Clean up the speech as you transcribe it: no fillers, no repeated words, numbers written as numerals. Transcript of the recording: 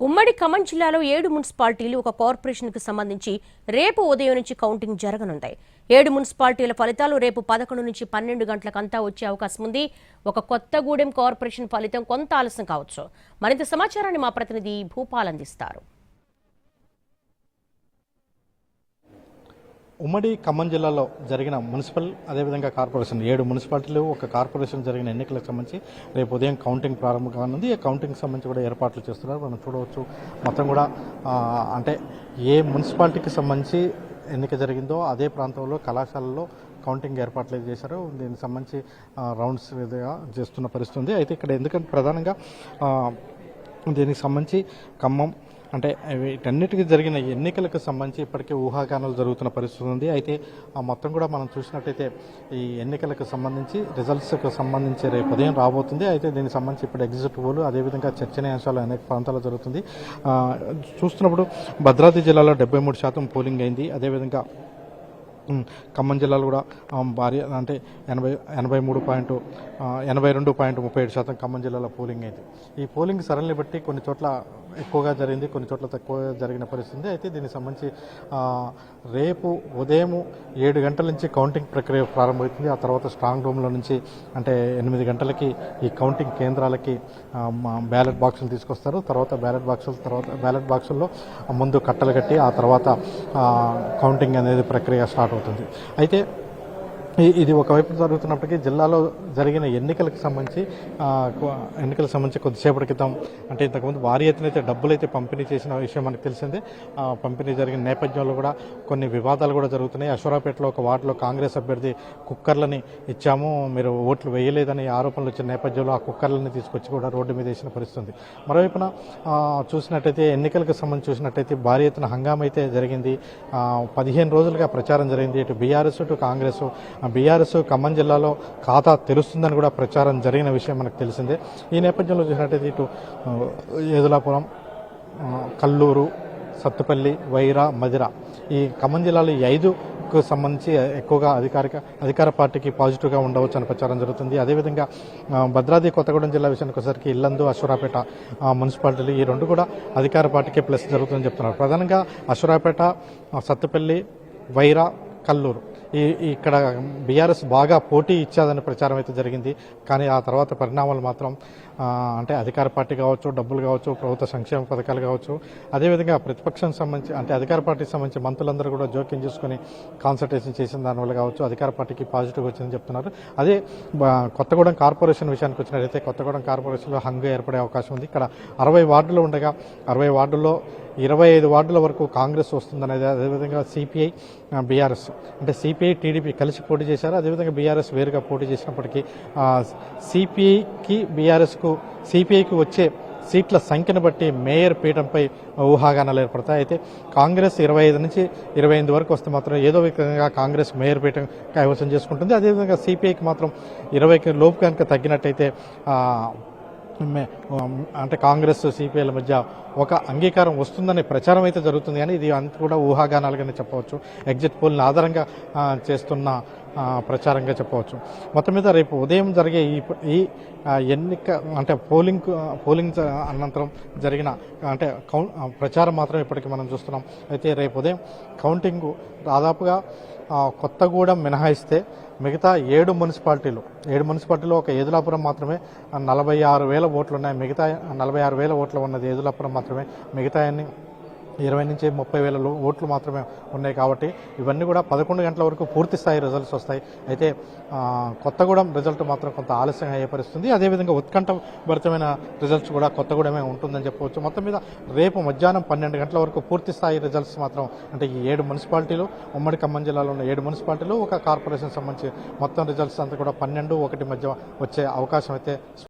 ఉమ్మడి ఖమ్మం జిల్లాలో 7 మున్సిపాలిటీలు ఒక కార్పొరేషన్కు సంబంధించి రేపు ఉదయం నుంచి కౌంటింగ్ జరగనుంది. 7 మున్సిపాలిటీల ఫలితాలు రేపు 11 నుంచి 12 గంటలకంతా వచ్చే అవకాశం ఉంది. ఒక కొత్తగూడెం కార్పొరేషన్ ఫలితం కొంత ఆలస్యం కావచ్చు. మరింత సమాచారాన్ని మా ప్రతినిధి భూపాల్ అందిస్తారు. ఉమ్మడి ఖమ్మం జిల్లాలో జరిగిన మున్సిపల్ అదేవిధంగా కార్పొరేషన్ 7 మున్సిపాలిటీలు ఒక కార్పొరేషన్ జరిగిన ఎన్నికలకు సంబంధించి రేపు ఉదయం కౌంటింగ్ ప్రారంభం కానుంది. ఈ కౌంటింగ్ సంబంధించి కూడా ఏర్పాట్లు చేస్తున్నారు. మనం చూడవచ్చు మొత్తం కూడా అంటే ఏ మున్సిపాలిటీకి సంబంధించి ఎన్నిక జరిగిందో అదే ప్రాంతంలో కళాశాలలో కౌంటింగ్ ఏర్పాట్లు చేశారు. దీనికి సంబంధించి రౌండ్స్ చేస్తున్న పరిస్థితి ఉంది. అయితే ఇక్కడ ఎందుకంటే ప్రధానంగా దీనికి సంబంధించి ఖమ్మం అంటే వీటన్నిటికీ జరిగిన ఎన్నికలకు సంబంధించి ఇప్పటికే ఊహాగానాలు జరుగుతున్న పరిస్థితి ఉంది. అయితే మొత్తం కూడా మనం చూసినట్టయితే ఈ ఎన్నికలకు సంబంధించి రిజల్ట్స్కు సంబంధించి రేపు ఉదయం రాబోతుంది. అయితే దీనికి సంబంధించి ఇప్పుడు ఎగ్జిట్ పోలు అదేవిధంగా చర్చనీయాంశాలు అనేక ప్రాంతాల్లో జరుగుతుంది. చూస్తున్నప్పుడు భద్రాద్రి జిల్లాలో 73% పోలింగ్ అయింది. అదేవిధంగా ఖమ్మం జిల్లాలో కూడా భారీ అంటే 82.37% ఖమ్మం జిల్లాలో పోలింగ్ అయింది. ఈ పోలింగ్ సరళిని బట్టి కొన్ని చోట్ల ఎక్కువగా జరిగింది, కొన్ని చోట్ల తక్కువగా జరిగిన పరిస్థితి. అయితే దీనికి సంబంధించి రేపు ఉదయం 7 గంటల నుంచి కౌంటింగ్ ప్రక్రియ ప్రారంభమవుతుంది. ఆ తర్వాత స్ట్రాంగ్ రూమ్లో నుంచి అంటే 8 గంటలకి ఈ కౌంటింగ్ కేంద్రాలకి బ్యాలెట్ బాక్సులు తీసుకొస్తారు. తర్వాత బ్యాలెట్ బాక్సుల్లో ముందు కట్టలు కట్టి ఆ తర్వాత కౌంటింగ్ అనేది ప్రక్రియ స్టార్ట్ అవుతుంది. అయితే ఇది ఒకవైపు జరుగుతున్నప్పటికీ జిల్లాలో జరిగిన ఎన్నికలకు సంబంధించి కొద్దిసేపటి క్రితం అంటే ఇంతకుముందు భారీ ఎత్తున అయితే డబ్బులు అయితే పంపిణీ చేసిన విషయం మనకు తెలిసిందే. పంపిణీ జరిగిన నేపథ్యంలో కూడా కొన్ని వివాదాలు కూడా జరుగుతున్నాయి. అశ్వరాపేటలో ఒక వార్డులో కాంగ్రెస్ అభ్యర్థి కుక్కర్లని ఇచ్చాము, మీరు ఓట్లు వేయలేదని ఆరోపణలు వచ్చిన నేపథ్యంలో ఆ కుక్కర్లని తీసుకొచ్చి కూడా రోడ్డు మీద వేసిన పరిస్థితుంది. మరోవైపున చూసినట్టయితే ఎన్నికలకు సంబంధించి చూసినట్టయితే భారీ ఎత్తున హంగామా అయితే జరిగింది. 15 రోజులుగా ప్రచారం జరిగింది. ఇటు బీఆర్ఎస్ ఇటు కాంగ్రెస్. బీఆర్ఎస్ ఖమ్మం జిల్లాలో ఖాతా తెరుస్తుందని కూడా ప్రచారం జరిగిన విషయం మనకు తెలిసిందే. ఈ నేపథ్యంలో చూసినట్టయితే ఇటు ఏదులాపురం, కల్లూరు, సత్తుపల్లి, వైరా, మదిర ఈ ఖమ్మం జిల్లాలో ఈ 5కు సంబంధించి ఎక్కువగా అధికార పార్టీకి పాజిటివ్గా ఉండవచ్చు అని ప్రచారం జరుగుతుంది. అదేవిధంగా భద్రాద్రి కొత్తగూడెం జిల్లా విషయానికి వచ్చేసరికి ఇల్లందు, అశ్వరాపేట మున్సిపాలిటీలు ఈ 2 కూడా అధికార పార్టీకే ప్లస్ జరుగుతుందని చెప్తున్నారు. ప్రధానంగా అశ్వరాపేట, సత్తుపల్లి, వైరా, కల్లూరు ఇక్కడ బీఆర్ఎస్ బాగా పోటీ ఇచ్చాదని ప్రచారం అయితే జరిగింది. కానీ ఆ తర్వాత పరిణామాలు మాత్రం అంటే అధికార పార్టీ కావచ్చు, డబ్బులు కావచ్చు, ప్రభుత్వ సంక్షేమ పథకాలు కావచ్చు, అదేవిధంగా ప్రతిపక్షం సంబంధించి అంటే అధికార పార్టీకి సంబంధించి మంత్రులందరూ కూడా జోక్యం చేసుకుని కాన్సల్టేషన్ చేసిన దానివల్ల కావచ్చు అధికార పార్టీకి పాజిటివ్గా వచ్చిందని చెప్తున్నారు. అదే కొత్తగూడెం కార్పొరేషన్ విషయానికి వచ్చినట్లయితే కొత్తగూడెం కార్పొరేషన్లో హంగు ఏర్పడే అవకాశం ఉంది. ఇక్కడ 60 వార్డులు ఉండగా 60 వార్డుల్లో 25 వార్డుల వరకు కాంగ్రెస్ వస్తుందనేది. అదేవిధంగా సిపిఐ, బీఆర్ఎస్ అంటే సిపిఐ, టీడీపీ కలిసి పోటీ చేశారు. అదేవిధంగా బీఆర్ఎస్ వేరుగా పోటీ చేసినప్పటికీ సిపిఐకి వచ్చే సీట్ల సంఖ్యను బట్టి మేయర్ పీఠంపై ఊహాగానాలు ఏర్పడతాయి. అయితే కాంగ్రెస్ 25 నుంచి 28 వరకు వస్తే మాత్రం ఏదో విధంగా కాంగ్రెస్ మేయర్ పీఠం కైవసం చేసుకుంటుంది. అదేవిధంగా సిపిఐకి మాత్రం 20 లోపు కనుక తగ్గినట్టయితే అంటే కాంగ్రెస్ సిపిఐల మధ్య ఒక అంగీకారం వస్తుందనే ప్రచారం అయితే జరుగుతుంది. కానీ ఇది అంత కూడా ఊహాగానాలుగానే చెప్పవచ్చు. ఎగ్జిట్ పోల్ని ఆధారంగా చేస్తున్న ప్రచారంగా చెప్పవచ్చు. మొత్తం మీద రేపు ఉదయం జరిగే ఈ ఎన్నిక అంటే పోలింగ్ అనంతరం జరిగిన అంటే ప్రచారం మాత్రం ఇప్పటికీ మనం చూస్తున్నాం. అయితే రేపు ఉదయం కౌంటింగ్ దాదాపుగా కొత్తగూడెం మినహాయిస్తే మిగతా 7 మున్సిపాలిటీలో ఒక ఏదులాపురం మాత్రమే 46,000 ఓట్లు ఉన్నాయి. మిగతా 46,000 ఓట్లు ఉన్నది ఏదులాపురం మాత్రమే. మిగతా 20 నుంచి 30,000 ఓట్లు మాత్రమే ఉన్నాయి. కాబట్టి ఇవన్నీ కూడా 11 గంటల వరకు పూర్తి స్థాయి రిజల్ట్స్ వస్తాయి. అయితే కొత్తగూడెం రిజల్ట్ మాత్రం కొంత ఆలస్యం అయ్యే పరిస్థితుంది. అదేవిధంగా ఉత్కంఠభరితమైన రిజల్ట్స్ కూడా కొత్తగూడెమే ఉంటుందని చెప్పవచ్చు. మొత్తం మీద రేపు మధ్యాహ్నం 12 గంటల వరకు పూర్తి స్థాయి రిజల్ట్స్ మాత్రం అంటే ఈ 7 మున్సిపాలిటీలు ఉమ్మడి ఖమ్మం జిల్లాలో ఉన్న 7 మున్సిపాలిటీలు ఒక కార్పొరేషన్ సంబంధించి మొత్తం రిజల్ట్స్ అంతా కూడా 12-1 మధ్య వచ్చే అవకాశం అయితే